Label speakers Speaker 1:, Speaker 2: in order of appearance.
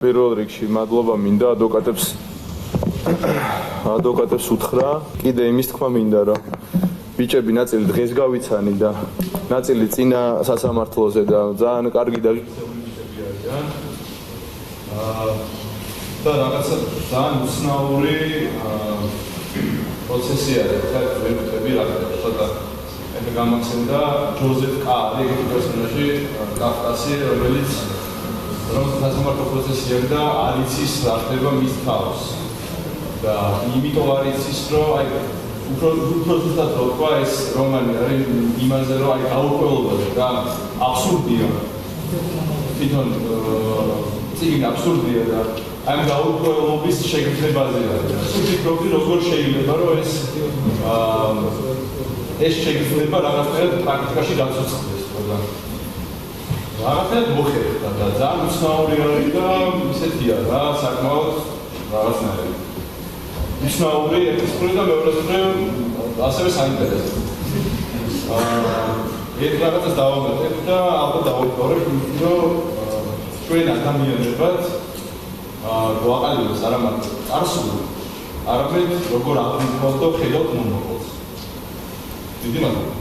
Speaker 1: პირველ რიგში მადლობა მინდა ადვოკატებს უთხრა. კიდე იმის თქმა მინდა, რომ ბიჭები ნაწილი დღეს გავიცანი და ნაწილი წინა სასამართლოზე და ძალიან კარგი და და რაღაცა ძალიან უცნაური პროცესი არის. ხა ვერტები რაღაცა ცოტა ეს გამახსენდა ჯოზეფ კარი ეგეთი პერსონაჟი კავკასი, რომელიც სასამართლო პროცესი არის და არ იცის რა ხდება მის თავს. და იმიტომ არ იცის, რომ აი უფრო ზუსტად რო თქვა ეს რომანი არის იმაზე, რომ აი გაურკვევლობაზე და აბსურდია. თვითონ წიგნი აბსურდია და აი გაურკვევლობის შეგრძნებაზეა. ვფიქრობდი, როგორ შეიძლება რომ ეს შეგრძნება რაღაცნაირად პრაქტიკაში გაცოცხლდეს, ხოდა. რაღაცნაირად მოხერხდა და ძალიან უცნაური არის და ისეთია რა, საკმაოდ რაღაცნაირად. უცნაური ერთის მხრივ და მეორეს მხრივ ასევე საინტერესო. ერთ რაღაცას დავამატებ და ალბათ დავიტოვებ, რომ ჩვენ ადამიანებად გვაყალიბებს არა მარტო წარსული, არამედ როგორ აღნიშნავთ და ხედავთ მომავალს. დიდი მადლობა.